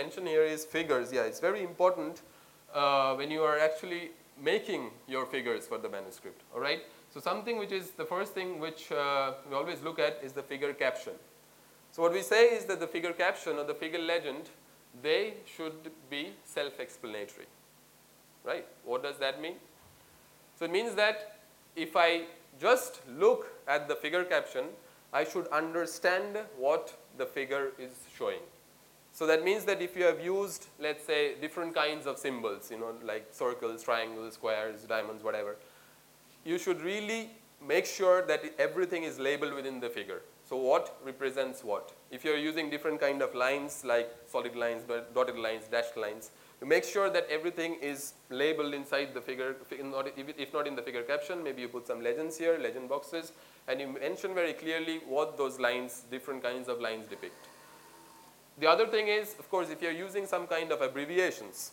mention here is figures. Yeah, it's very important when you are actually making your figures for the manuscript. All right. So something which is the first thing which we always look at is the figure caption. So what we say is that the figure caption or the figure legend, they should be self-explanatory. Right? What does that mean? So it means that if I just look at the figure caption, I should understand what the figure is showing. So that means that if you have used, let's say, different kinds of symbols, like circles, triangles, squares, diamonds, whatever, you should really make sure that everything is labeled within the figure. So what represents what? If you're using different kind of lines like solid lines, dotted lines, dashed lines, you make sure that everything is labeled inside the figure, if not in the figure caption, maybe you put some legends here, legend boxes, and you mention very clearly what those lines, different kinds of lines depict. The other thing is, of course, if you're using some kind of abbreviations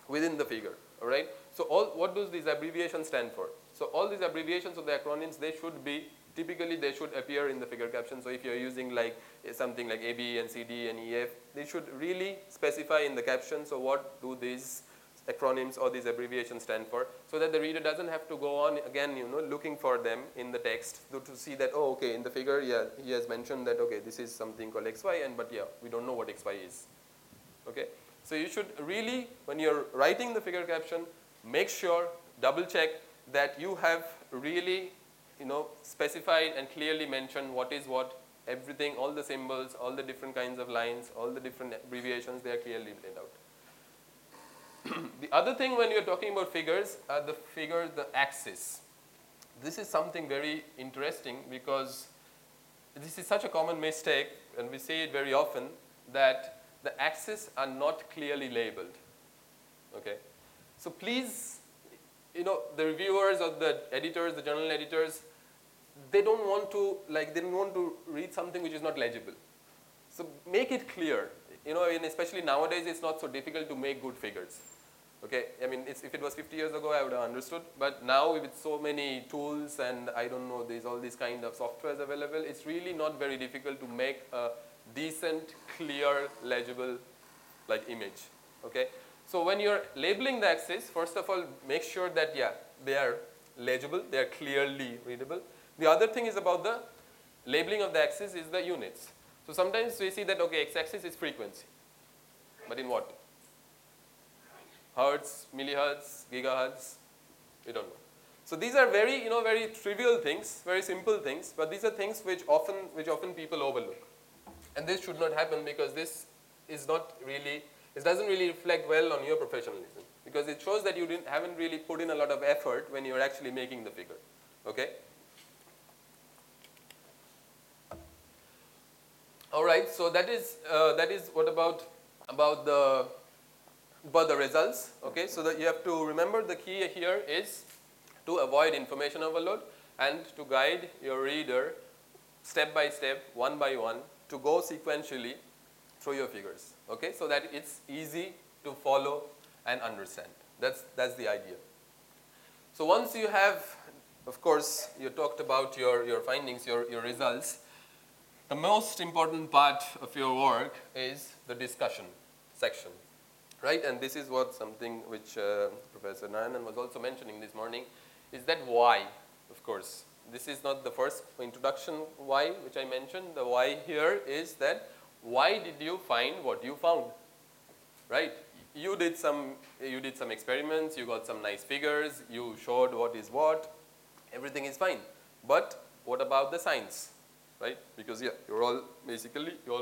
within the figure, all right? So what do these abbreviations stand for? So all these abbreviations of the acronyms, they should be, typically they should appear in the figure caption. So if you're using like something like AB and CD and EF, they should really specify in the caption, so what do these acronyms or these abbreviations stand for, so that the reader doesn't have to go on again, looking for them in the text to see that, oh, okay, in the figure, yeah, he has mentioned that, okay, this is something called XY, but yeah, we don't know what XY is. Okay, so you should really, when you're writing the figure caption, make sure, double check that you have really, specified and clearly mentioned what is what, everything, all the symbols, all the different kinds of lines, all the different abbreviations, they are clearly laid out. The other thing when you're talking about figures are the axis. This is something very interesting because this is such a common mistake, and we see it very often, that the axes are not clearly labeled. Okay, so please, the reviewers or the editors, the journal editors, they don't want to read something which is not legible. So make it clear. And especially nowadays, it's not so difficult to make good figures. Okay, I mean, if it was 50 years ago, I would have understood. But now, with so many tools and I don't know, there's all these kind of softwares available, it's really not very difficult to make a decent, clear, legible image. Okay, so when you're labeling the axis, first of all, make sure that they are legible, they are clearly readable. The other thing is about the labeling of the axis is the units. So sometimes we see that, okay, x-axis is frequency, but in what? Hertz, millihertz, gigahertz, we don't know. So these are very, very trivial things, very simple things, but these are things which often people overlook. And this should not happen because this is not really, it doesn't really reflect well on your professionalism, because it shows that you haven't really put in a lot of effort when you're actually making the figure. Okay? All right, so that is what about the results. Okay, so that you have to remember the key here is to avoid information overload and to guide your reader step by step, one by one, to go sequentially through your figures. Okay, so that it's easy to follow and understand. That's the idea. So once you have, of course, you talked about your findings, your results. The most important part of your work is the discussion section, right? And this is something which Professor Narayanan was also mentioning this morning, is that why, of course. This is not the first introduction why, which I mentioned. The why here is that why did you find what you found, right? You did some experiments, you got some nice figures, you showed what is what, everything is fine. But what about the science? Right? Because you all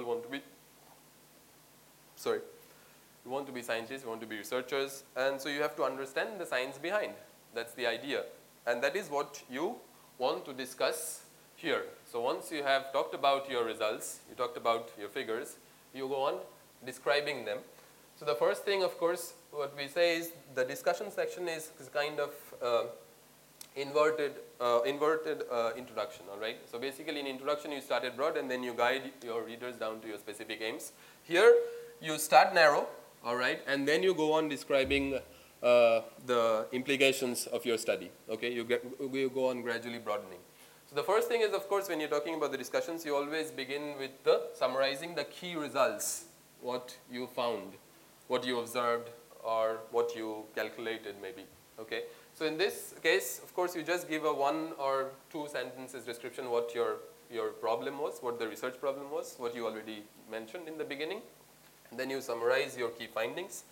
want to be, you want to be scientists, you want to be researchers, and so you have to understand the science behind. That's the idea. And that is what you want to discuss here. So once you have talked about your results, you talked about your figures, you go on describing them. So the first thing, of course, what we say is the discussion section is kind of inverted introduction, all right? So basically in introduction you started broad and then you guide your readers down to your specific aims. Here you start narrow, all right, and then you go on describing the implications of your study, okay? You go on gradually broadening. So the first thing is, of course, when you're talking about the discussions, you always begin with summarizing the key results what you found, what you observed, or what you calculated maybe, okay? So in this case, of course, you just give a 1 or 2 sentences description what your problem was, what the research problem was, what you already mentioned in the beginning. And then you summarize your key findings.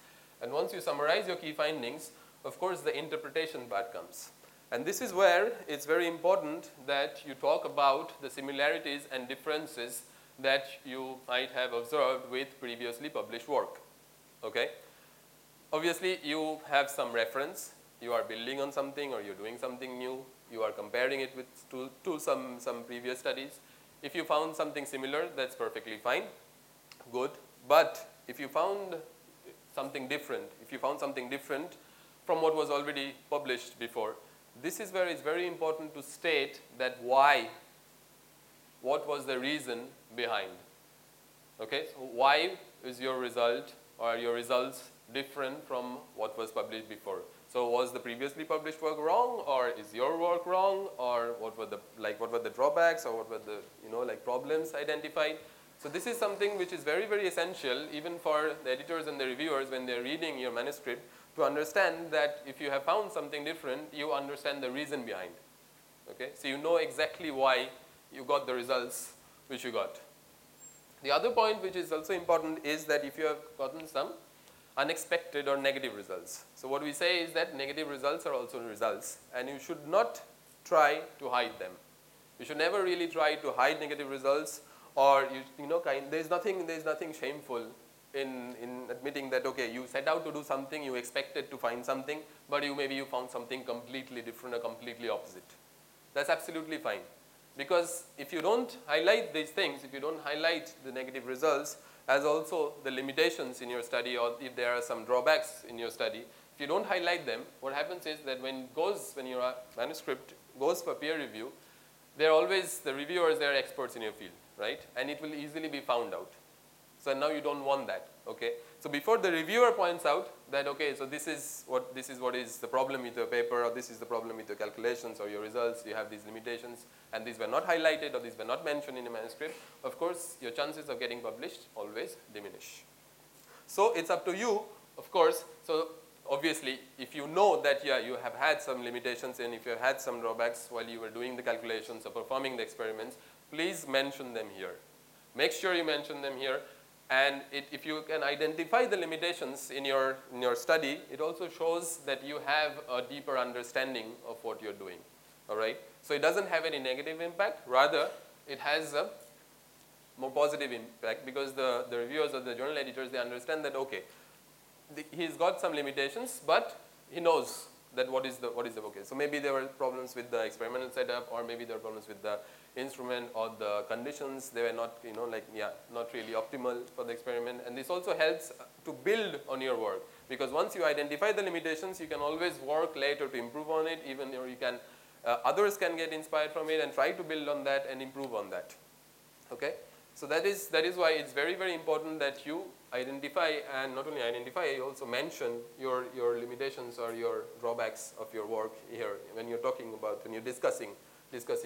And once you summarize your key findings, of course, the interpretation part comes. And this is where it's very important that you talk about the similarities and differences that you might have observed with previously published work, okay? Obviously, you have some reference. You are building on something or you're doing something new. You are comparing it with to some previous studies. If you found something similar, that's perfectly fine, good. But if you found something different, from what was already published before, this is where it's very important to state that why, what was the reason behind, okay? So why is your result or your results different from what was published before? So was the previously published work wrong, or is your work wrong, or what were the drawbacks, or what were the problems identified? So this is something which is very, very essential even for the editors and the reviewers when they're reading your manuscript, to understand that if you have found something different, you understand the reason behind, okay? So you know exactly why you got the results which you got. The other point which is also important is that if you have gotten some unexpected or negative results. So what we say is that negative results are also results, and you should not try to hide them. You should never really try to hide negative results, or there's nothing shameful in admitting that, okay, you set out to do something, you expected to find something, but maybe you found something completely different or completely opposite. That's absolutely fine. Because if you don't highlight these things, if you don't highlight the negative results as also the limitations in your study, or if there are some drawbacks in your study, if you don't highlight them, what happens is that when your manuscript goes for peer review, the reviewers, they're experts in your field, right? And it will easily be found out. So now you don't want that, okay? So before the reviewer points out that, okay, so this is what is the problem with your paper, or this is the problem with your calculations or your results, you have these limitations, and these were not highlighted or these were not mentioned in the manuscript, of course, your chances of getting published always diminish. So it's up to you, of course. So obviously, if you know that, yeah, you have had some limitations and if you have had some drawbacks while you were doing the calculations or performing the experiments, please mention them here. Make sure you mention them here. And if you can identify the limitations in your study, it also shows that you have a deeper understanding of what you're doing, all right? So it doesn't have any negative impact. Rather, it has a more positive impact, because the reviewers or the journal editors, they understand that, okay, he's got some limitations, but he knows that what is the okay. So maybe there were problems with the experimental setup, or maybe there were problems with the instrument or the conditions. They were not, not really optimal for the experiment. And this also helps to build on your work, because once you identify the limitations, you can always work later to improve on it, even, or you can, others can get inspired from it and try to build on that and improve on that, okay? So that is why it's very, very important that you identify, and not only identify, you also mention your limitations or your drawbacks of your work here when you're discussing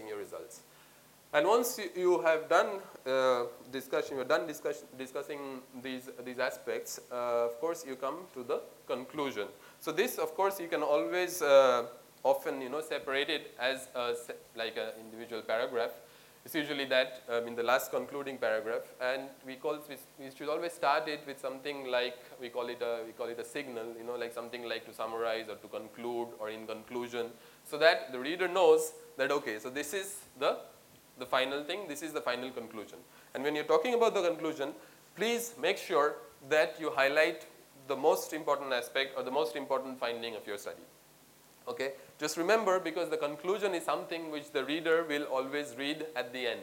your results. And once you have done discussing these aspects, of course, you come to the conclusion. So this, of course, you can always often separate it as like an individual paragraph. It's usually that in the last concluding paragraph, and we should always start it with something like, we call it a signal, like something like to summarize or to conclude or in conclusion, so that the reader knows that, okay, so this is the final thing, this is the final conclusion. And when you're talking about the conclusion, please make sure that you highlight the most important aspect or the most important finding of your study. Okay, just remember, because the conclusion is something which the reader will always read at the end,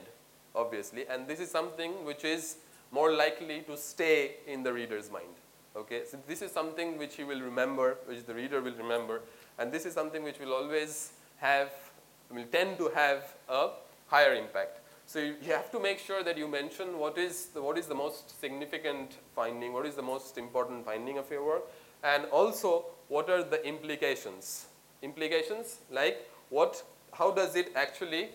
obviously, and this is something which is more likely to stay in the reader's mind. Okay, so this is something which he will remember, which the reader will remember, and this is something which will always tend to have a higher impact. So you have to make sure that you mention what is the most significant finding, what is the most important finding of your work, and also what are the implications. Implications like how does it actually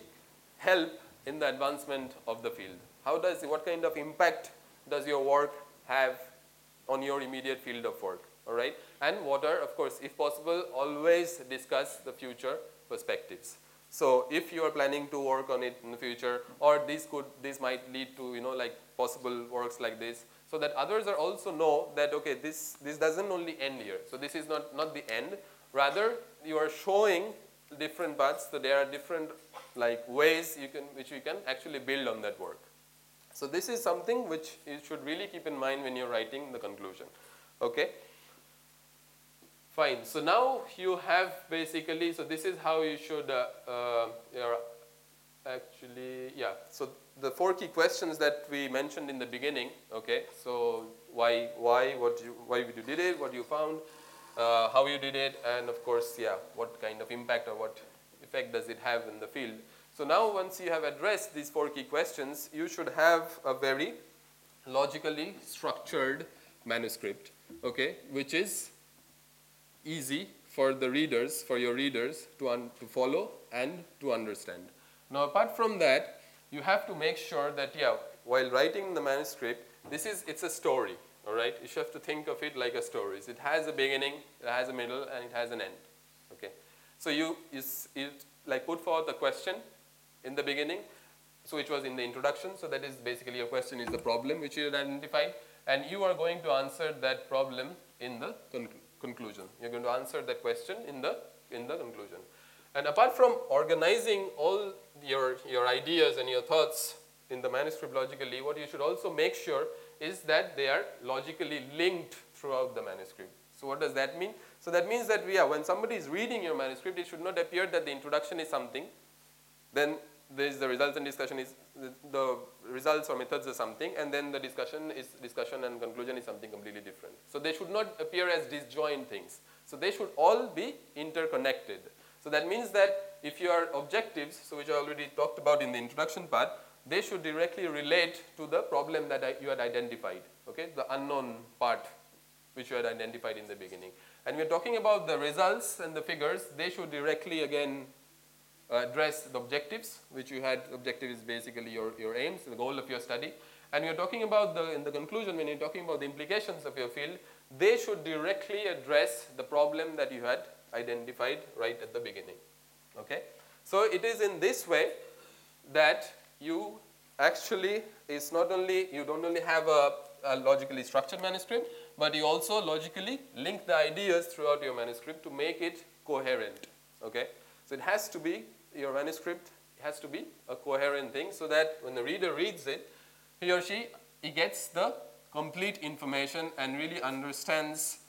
help in the advancement of the field? What kind of impact does your work have on your immediate field of work, all right? And what are, of course, if possible, always discuss the future perspectives. So if you are planning to work on it in the future, or this might lead to, you know, like possible works like this, so that others are also know that, okay, this doesn't only end here. So this is not the end. Rather, you are showing different paths. So there are different like ways which you can actually build on that work. So this is something which you should really keep in mind when you're writing the conclusion. Okay. Fine. So now you have basically, so this is how you should actually, yeah. So the 4 key questions that we mentioned in the beginning. Okay. So why you did it, what you found, how you did it, and of course, yeah, what kind of impact or what effect does it have in the field. So now once you have addressed these 4 key questions, you should have a very logically structured manuscript, okay, which is easy for the readers, for your readers to follow and to understand. Now apart from that, you have to make sure that, yeah, while writing the manuscript, it's a story, all right? You have to think of it like a story. It has a beginning, it has a middle, and it has an end, okay? So you like put forth a question in the beginning, so which was in the introduction. So that is basically your question is the problem which you had identified, and you are going to answer that problem in the conclusion. You're going to answer that question in the conclusion. And apart from organizing all your ideas and your thoughts in the manuscript logically, what you should also make sure is that they are logically linked throughout the manuscript. So what does that mean? So that means that, yeah, when somebody is reading your manuscript, it should not appear that the introduction is something, then there is the results and discussion is the results or methods are something, and then the discussion and conclusion is something completely different. So they should not appear as disjoint things. So they should all be interconnected. So that means that if your objectives, so which I already talked about in the introduction part, they should directly relate to the problem that you had identified, okay, the unknown part which you had identified in the beginning. And we're talking about the results and the figures, they should directly again address the objectives, which you had. Objective is basically your aims, the goal of your study. And we're talking about in the conclusion, when you're talking about the implications of your field, they should directly address the problem that you had identified right at the beginning. Okay? So it is in this way that you actually, it's not only, you don't only have a logically structured manuscript, but you also logically link the ideas throughout your manuscript to make it coherent. Okay? So it has to be, your manuscript has to be a coherent thing, so that when the reader reads it, he or she gets the complete information and really understands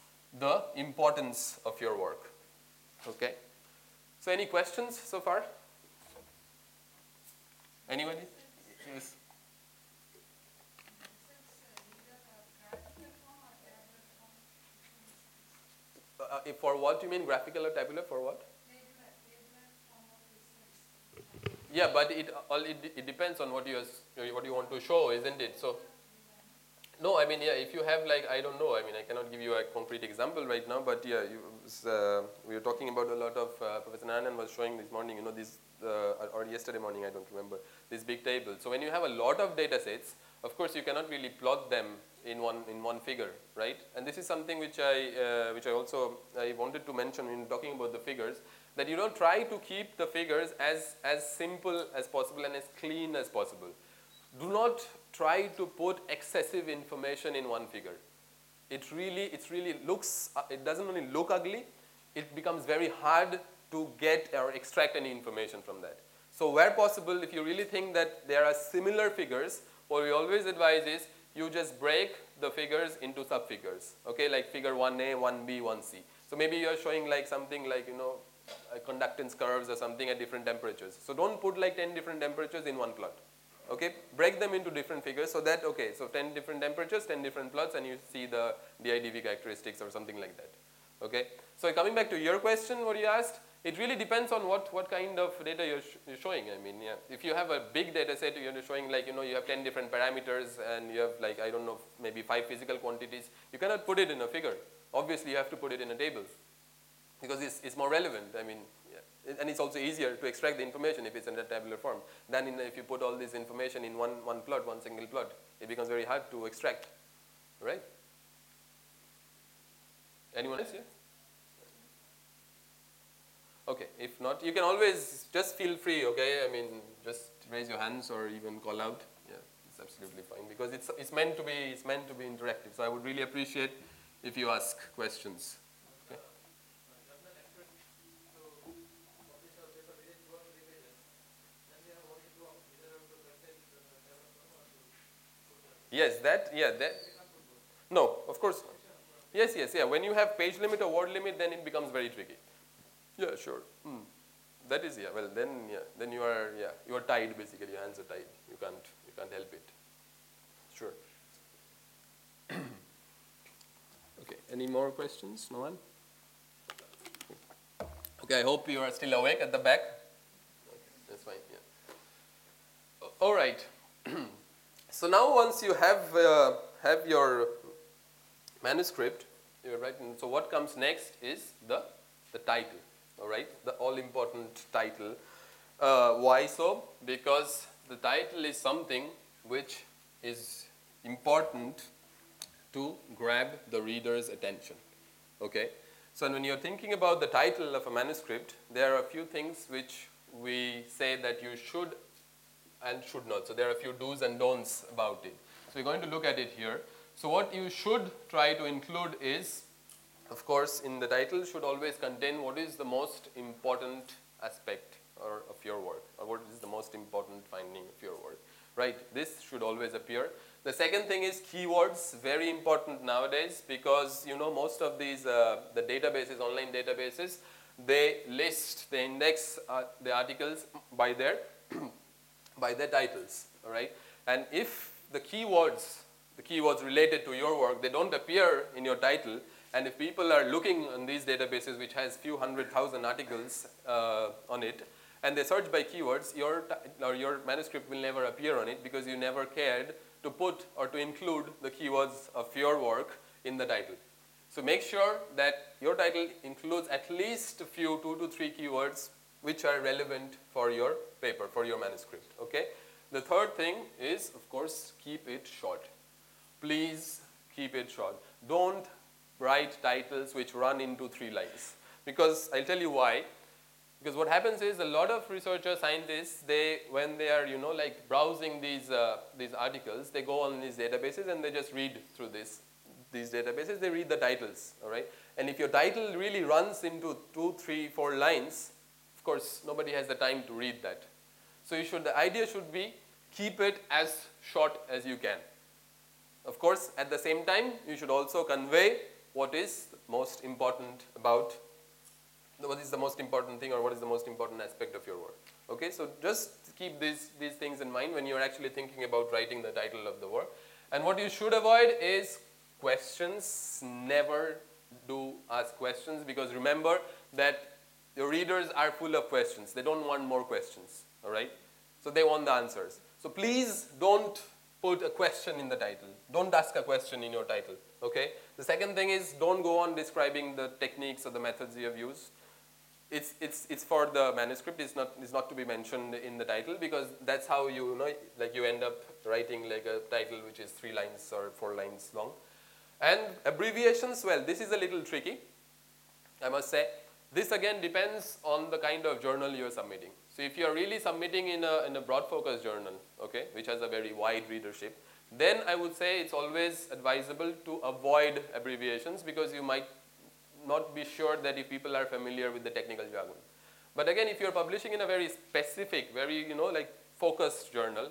the importance of your work. Okay? So any questions so far? Anybody? Yes. For what you mean, graphical or tabular? For what? Yeah, but it depends on what you want to show, isn't it? So, no, I mean, yeah, if you have like, I don't know, I mean, I cannot give you a concrete example right now, but yeah, we were talking about a lot of, Professor Narayanan was showing this morning, you know, this, or yesterday morning, I don't remember, this big table. So when you have a lot of data sets, of course, you cannot really plot them in one figure, right? And this is something which I wanted to mention in talking about the figures, that you don't try to keep the figures as simple as possible and as clean as possible. Do not try to put excessive information in one figure. It really looks, it doesn't only look ugly, it becomes very hard to get or extract any information from that. So where possible, if you really think that there are similar figures, what we always advise is you just break the figures into sub-figures, okay, like figure 1A, 1B, 1C. So maybe you're showing like something like, you know, conductance curves or something at different temperatures. So don't put like 10 different temperatures in one plot. Okay, break them into different figures so that, okay, so 10 different temperatures, 10 different plots, and you see the DIDV characteristics or something like that. Okay, so coming back to your question, what you asked, it really depends on what kind of data you're showing. I mean, yeah, if you have a big data set, you're showing like, you know, you have 10 different parameters and you have like, I don't know, maybe 5 physical quantities, you cannot put it in a figure. Obviously, you have to put it in a table because it's more relevant. I mean, yeah. And it's also easier to extract the information if it's in a tabular form than if you put all this information in one plot, one single plot. It becomes very hard to extract. right? Anyone else here? Okay, if not, you can always just feel free, okay? I mean, just raise your hands or even call out. Yeah, it's absolutely fine because it's meant to be interactive. So I would really appreciate if you ask questions. Okay? Yes, that, yeah, that. No, of course not. Yes, yes, yeah. When you have page limit or word limit, then it becomes very tricky. Yeah, sure. That is, yeah. Well, then you are, yeah, you are tied basically. Your hands are tied. You can't help it. Sure. Okay. Any more questions? No one? Okay. I hope you are still awake at the back. Okay, that's fine. Yeah. All right. So now once you have your manuscript, you're writing. So what comes next is the title. All right, the all-important title. Why so? Because the title is something which is important to grab the reader's attention. Okay, so when you're thinking about the title of a manuscript, there are a few things which we say that you should and should not. So there are a few do's and don'ts about it. So we're going to look at it here. So what you should try to include is, of course, in the title should always contain what is the most important aspect of your work, or what is the most important finding of your work, right? This should always appear. The second thing is keywords, very important nowadays because, you know, most of these, the databases, online databases, they index the articles by their, by their titles, all right? And if the keywords related to your work, they don't appear in your title, and if people are looking on these databases which has few 100,000 articles on it, and they search by keywords, your manuscript will never appear on it because you never cared to put or to include the keywords of your work in the title. So make sure that your title includes at least a few 2 to 3 keywords which are relevant for your paper, for your manuscript. Okay. The third thing is, of course, keep it short. Please keep it short. Don't write titles which run into 3 lines, because I'll tell you why. Because what happens is a lot of researchers, scientists, when they are, you know, like browsing these articles, they go on these databases and they just read through these databases. They read the titles, all right. And if your title really runs into 2, 3, 4 lines, of course, nobody has the time to read that. So the idea should be keep it as short as you can. Of course, at the same time, you should also convey what is most important about, what is the most important thing or what is the most important aspect of your work. Okay, so just keep these things in mind when you're actually thinking about writing the title of the work. And what you should avoid is questions. Never do ask questions, because remember that your readers are full of questions. They don't want more questions, all right? So they want the answers. So please don't put a question in the title. Don't ask a question in your title, okay? The second thing is, don't go on describing the techniques or the methods you have used. It's for the manuscript. It's not to be mentioned in the title, because that's how you end up writing like a title which is 3 lines or 4 lines long. And abbreviations, well, this is a little tricky, I must say. This again depends on the kind of journal you are submitting. So if you are really submitting in a broad focus journal, okay, which has a very wide readership, then I would say it's always advisable to avoid abbreviations, because you might not be sure that if people are familiar with the technical jargon. But again, if you're publishing in a very specific, very, like focused journal,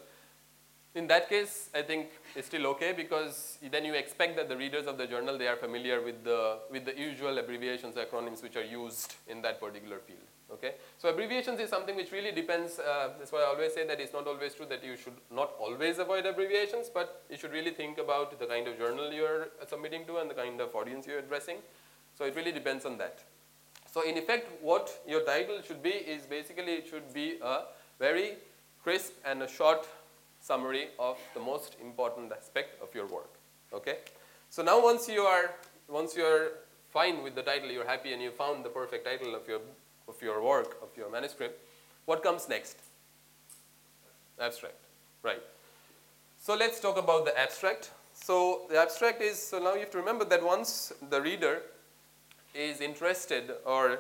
in that case, I think it's still okay, because then you expect that the readers of the journal, they are familiar with the usual abbreviations, acronyms which are used in that particular field. Okay? So abbreviations is something which really depends. That's why I always say that it's not always true that you should not always avoid abbreviations, but you should really think about the kind of journal you're submitting to and the kind of audience you're addressing. So it really depends on that. So in effect, what your title should be is basically it should be a very crisp and a short summary of the most important aspect of your work. Okay? So now once you are fine with the title, you're happy and you found the perfect title of your work, of your manuscript, what comes next? Abstract. Right. So let's talk about the abstract. So the abstract is, so now you have to remember that once the reader is interested or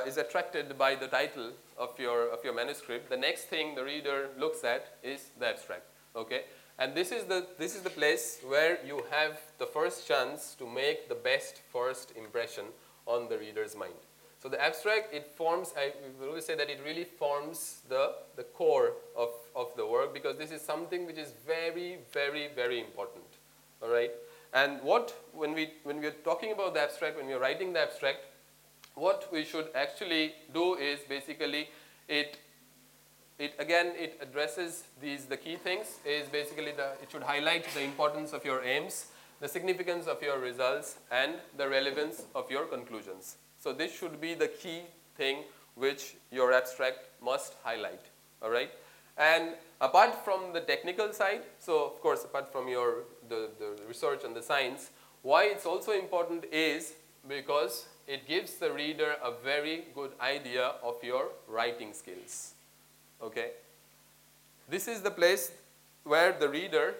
is attracted by the title of your manuscript, the next thing the reader looks at is the abstract. Okay, and this is the place where you have the first chance to make the best first impression on the reader's mind. So the abstract, it forms, I will always say that it really forms the core of the work, because this is something which is very, very, very important. All right, and when we are talking about the abstract, when we are writing the abstract, what we should actually do is basically it addresses the key things is basically it should highlight the importance of your aims, the significance of your results, and the relevance of your conclusions. So this should be the key thing which your abstract must highlight. All right, and apart from the technical side, so of course apart from the research and the science, why it's also important is because it gives the reader a very good idea of your writing skills. Okay, this is the place where the reader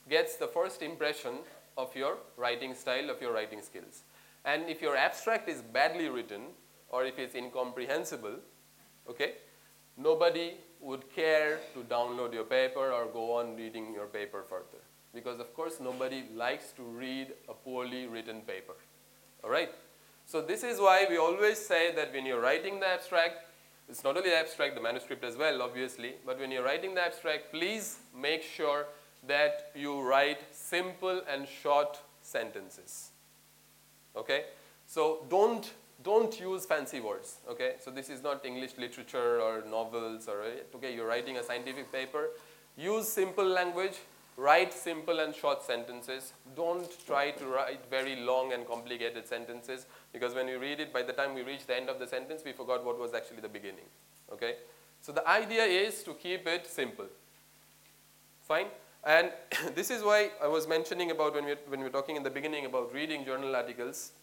gets the first impression of your writing style, of your writing skills. And if your abstract is badly written or if it's incomprehensible, okay, nobody would care to download your paper or go on reading your paper further, because of course nobody likes to read a poorly written paper. All right, so this is why we always say that when you're writing the abstract, it's not only the abstract, the manuscript as well, obviously, but when you're writing the abstract, please make sure that you write simple and short sentences. Okay, so don't use fancy words. Okay, so this is not English literature or novels or, okay, you're writing a scientific paper. Use simple language, write simple and short sentences. Don't try to write very long and complicated sentences, because when we read it, by the time we reach the end of the sentence, we forgot what was actually the beginning. Okay, so the idea is to keep it simple. Fine. And this is why I was mentioning about when we were talking in the beginning about reading journal articles.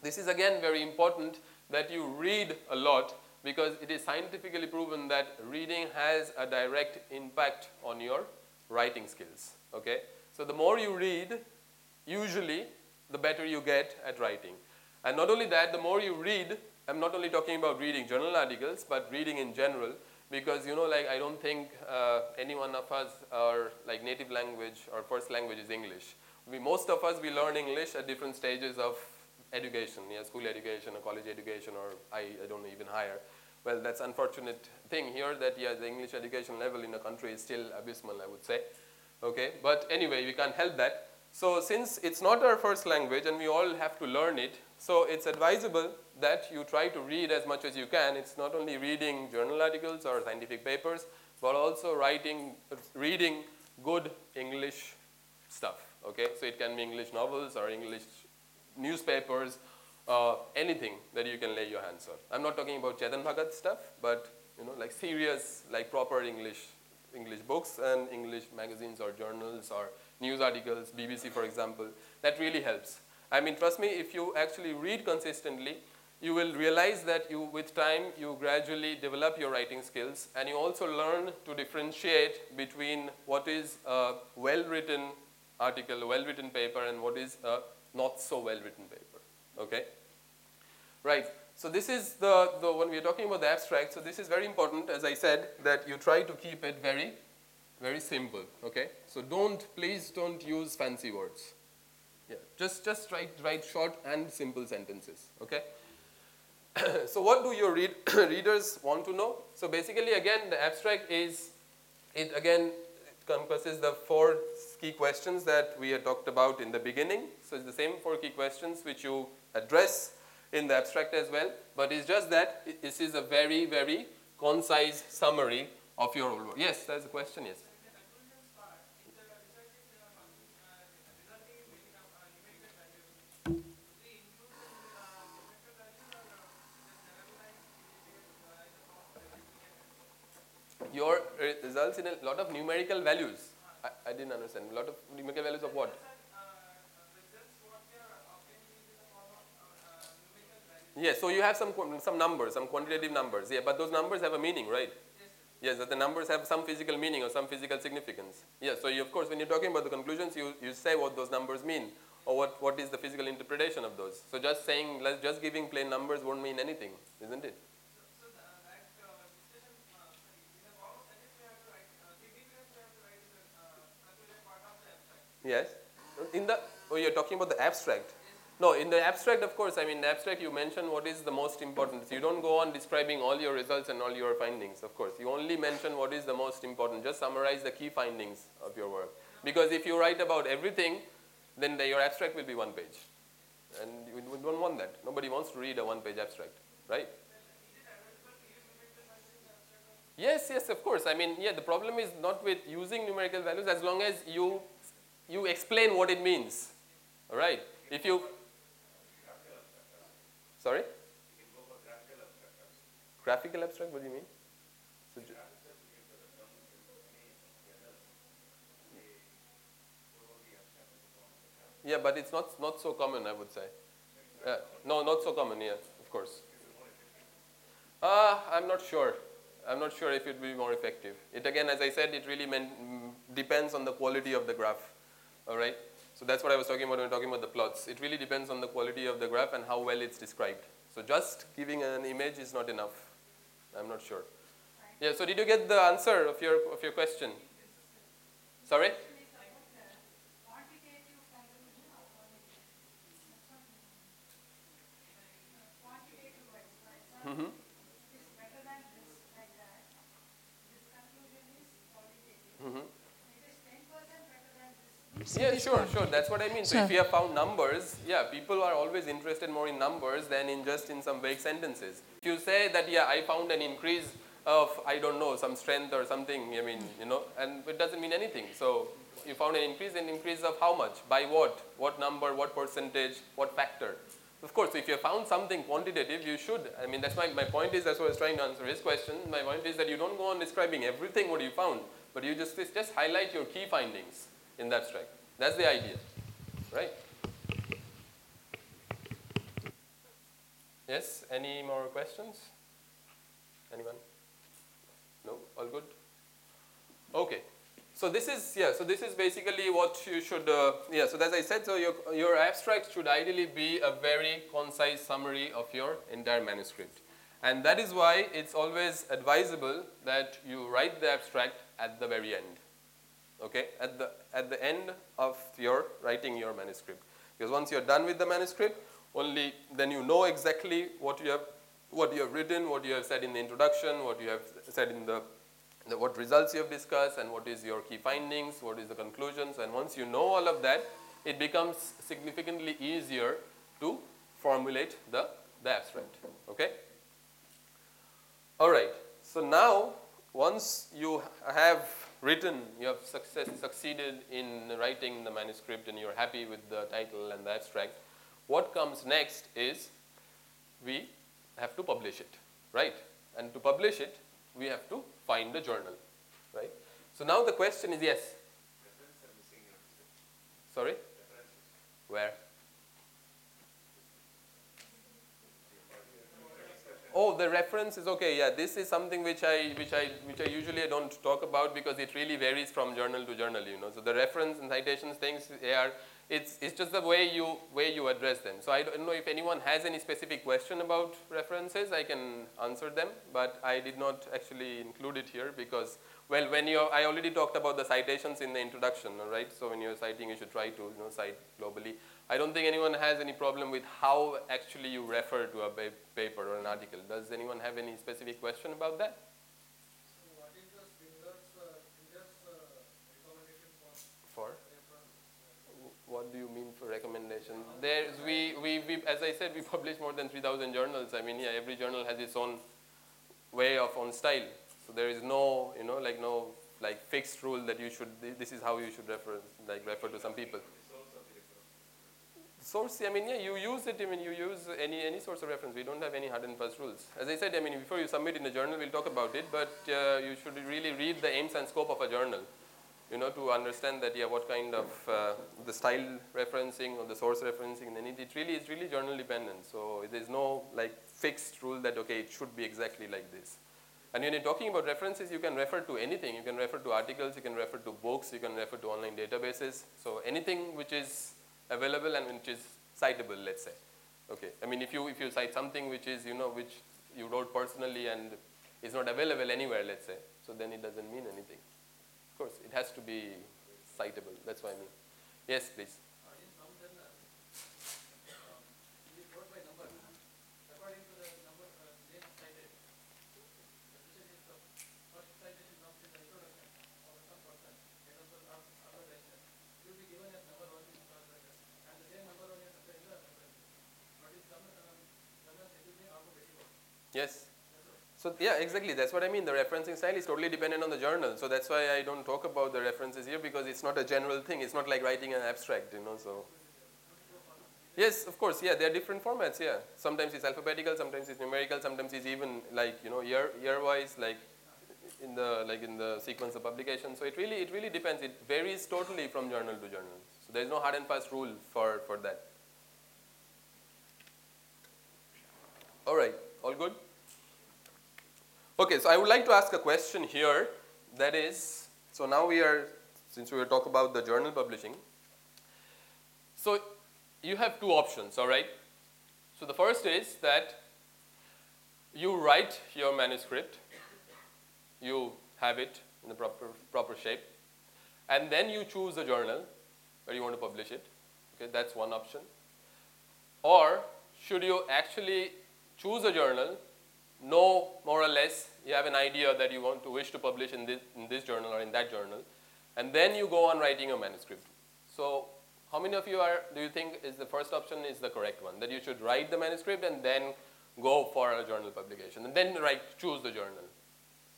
This is again very important that you read a lot, because it is scientifically proven that reading has a direct impact on your writing skills. Okay, so the more you read, usually the better you get at writing. And not only that, the more you read, I'm not only talking about reading journal articles, but reading in general, because like I don't think any one of us are like native language or first language is English. Most of us, we learn English at different stages of education, school education or college education, or I don't know, even higher. Well, that's unfortunate thing here that the English education level in the country is still abysmal, I would say. Okay, but anyway, we can't help that. So since it's not our first language and we all have to learn it, so it's advisable that you try to read as much as you can. It's not only reading journal articles or scientific papers, but also reading good English stuff. Okay, so it can be English novels or English newspapers, anything that you can lay your hands on. I'm not talking about Chetan Bhagat stuff, but like serious, like proper English books and English magazines or journals or news articles, BBC for example. That really helps. I mean, trust me, if you actually read consistently, you will realize that with time, you gradually develop your writing skills, and you also learn to differentiate between what is a well-written article, a well-written paper, and what is a not so well-written paper. Okay? Right. So this is when we are talking about the abstract, so this is very important, as I said, that you try to keep it very, very simple. Okay? So please don't use fancy words. Yeah. Just write short and simple sentences. Okay? So what do your readers want to know? So basically, again, the abstract encompasses the 4 key questions that we had talked about in the beginning. So it's the same 4 key questions which you address in the abstract as well, but it's just that this is a very, very concise summary of your whole work. Yes, there's a question, yes. Your results in a lot of numerical values. I didn't understand. A lot of numerical values of what? Yes, so you have some numbers, some quantitative numbers. Yeah, but those numbers have a meaning, right? Yes, that the numbers have some physical meaning or some physical significance. Yes, so you, of course, when you're talking about the conclusions, you say what those numbers mean or what is the physical interpretation of those. So just saying, just giving plain numbers won't mean anything, isn't it? So that discussion, sorry, in the form of sentence we have to write, significance we have to write in the conclusion part of the abstract. Yes. In the, oh, you're talking about the abstract. No, in the abstract, of course, I mean, the abstract you mention what is the most important. So you don't go on describing all your results and all your findings, of course. You only mention what is the most important. Just summarize the key findings of your work. Because if you write about everything, then your abstract will be one page. And we don't want that. Nobody wants to read a one-page abstract, right? Yes, yes, of course. I mean, yeah, the problem is not with using numerical values as long as you explain what it means. All right? If you... Sorry? Graphical abstract, what do you mean? So, yeah, but it's not so common, I would say. No, not so common, yeah, of course. I'm not sure. I'm not sure if it will be more effective. It again, as I said, it really depends on the quality of the graph. All right? So that's what I was talking about when we were talking about the plots. It really depends on the quality of the graph and how well it's described. So just giving an image is not enough. I'm not sure. Yeah, so did you get the answer of your question? Sorry? Mm-hmm. Mm-hmm. Yeah, sure. That's what I mean. So if you have found numbers, yeah, people are always interested more in numbers than in just in some vague sentences. If you say that, yeah, I found an increase of, I don't know, some strength or something, I mean, you know, and it doesn't mean anything. So you found an increase of how much? By what? What number? What percentage? What factor? Of course, if you have found something quantitative, you should. I mean, that's my point is, that's what I was trying to answer his question. My point is that you don't go on describing everything what you found, but you just highlight your key findings in the abstract. That's the idea, right? Yes, any more questions? Anyone? No, all good? Okay. So this is, yeah, so this is basically what you should, yeah, so as I said, so your abstract should ideally be a very concise summary of your entire manuscript. And that is why it's always advisable that you write the abstract at the very end. Okay, at the end of your writing your manuscript. Because once you're done with the manuscript, only then you know exactly what you have written, what you have said in the introduction, what you have said in what results you have discussed, and what is your key findings, what is the conclusions. And once you know all of that, it becomes significantly easier to formulate the abstract. Okay? All right. So now, once you have written, you have succeeded in writing the manuscript and you're happy with the title and the abstract, what comes next is we have to publish it, right? And to publish it, we have to find a journal, right? So now the question is, yes? Sorry? Where? Oh, the reference is okay. Yeah, this is something which I usually don't talk about because it really varies from journal to journal. You know, so the reference and citations things it's just the way you address them. So I don't know if anyone has any specific question about references. I can answer them, but I did not actually include it here because, well, I already talked about the citations in the introduction, right? So when you're citing, you should try to cite globally. I don't think anyone has any problem with how actually you refer to a paper or an article. Does anyone have any specific question about that? So what is the Springer's recommendation for reference? What do you mean for recommendation? There's as I said, we publish more than 3,000 journals. I mean, yeah, every journal has its own way of own style. So there is no, no fixed rule that this is how you should refer to some people. Source, I mean, yeah, you use it. I mean, you use any source of reference. We don't have any hard and fast rules. As I said, I mean, before you submit in a journal, we'll talk about it. But you should really read the aims and scope of a journal, to understand that, yeah, what kind of the style referencing or the source referencing. And it really is journal dependent. So there's no fixed rule that okay, it should be exactly like this. And when you're talking about references, you can refer to anything. You can refer to articles, you can refer to books, you can refer to online databases. So anything which is available and which is citable, let's say. Okay. I mean, if you cite something which is, which you wrote personally and is not available anywhere, let's say, so then it doesn't mean anything. Of course, it has to be citable. That's what I mean. Yes, please. In some journals, we quote by number according to the number name cited. Especially if the first citation comes in the introduction of some person, example of advertisement, it will be given as number 1 in translation, and the same number 1 is appearing in the reference. But in some journals, it will be alphabetical. Yes. So yeah, exactly. That's what I mean. The referencing style is totally dependent on the journal. So that's why I don't talk about the references here, because it's not a general thing. It's not like writing an abstract, So yes, of course. Yeah, there are different formats. Yeah, sometimes it's alphabetical, sometimes it's numerical, sometimes it's even like year-wise, like in the sequence of publication. So it really depends. It varies totally from journal to journal. So there is no hard and fast rule for that. All right. All good? Okay, so I would like to ask a question here, that is, so now since we were talking about the journal publishing, so you have two options, all right? So the first is that you write your manuscript, you have it in the proper shape, and then you choose a journal where you want to publish it. Okay, that's one option. Or should you actually choose a journal, know more or less, you have an idea that you wish to publish in this journal or in that journal, and then you go on writing a manuscript. So how many of you do you think is the first option is the correct one, that you should write the manuscript and then go for a journal publication, and then choose the journal?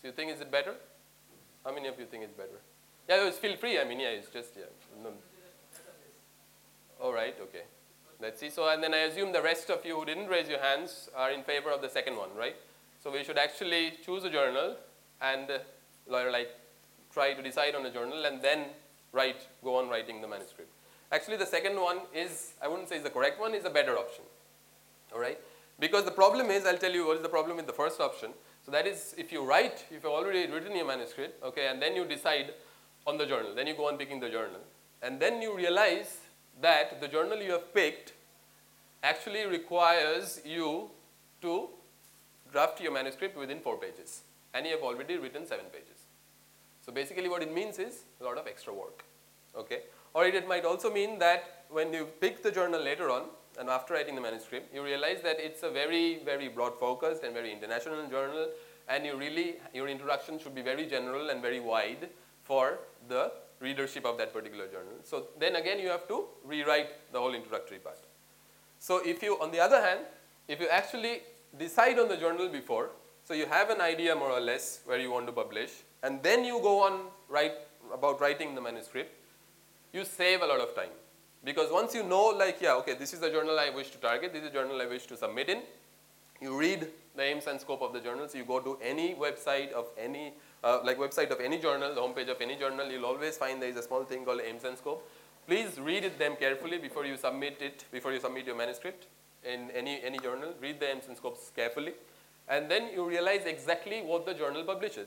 So you think is it better? How many of you think it's better? Yeah, feel free. I mean, yeah, it's just, yeah. No. All right, okay. Let's see. So, and then I assume the rest of you who didn't raise your hands are in favor of the second one, right? So we should actually choose a journal and try to decide on a journal and then go on writing the manuscript. Actually, the second one is, I wouldn't say is the correct one, is a better option. All right? Because the problem is, I'll tell you what is the problem with the first option. So that is, if you've already written your manuscript, okay, and then you decide on the journal, then you go on picking the journal, and then you realize that the journal you have picked actually requires you to draft your manuscript within 4 pages, and you have already written 7 pages. So basically what it means is a lot of extra work, okay? Or it might also mean that when you pick the journal later on, and after writing the manuscript, you realize that it's a very, very broad focused and very international journal, and your introduction should be very general and very wide for the readership of that particular journal. So then again you have to rewrite the whole introductory part. So if you, on the other hand, if you actually decide on the journal before, so you have an idea more or less where you want to publish, and then you go on about writing the manuscript, you save a lot of time. Because once you know, like, yeah, okay, this is the journal I wish to target, this is the journal I wish to submit in, you read the aims and scope of the journal. So you go to any website of any, website of any journal, the homepage of any journal, you'll always find there is a small thing called aims and scope. Please read them carefully before you submit your manuscript in any journal. Read the aims and scopes carefully, and then you realize exactly what the journal publishes.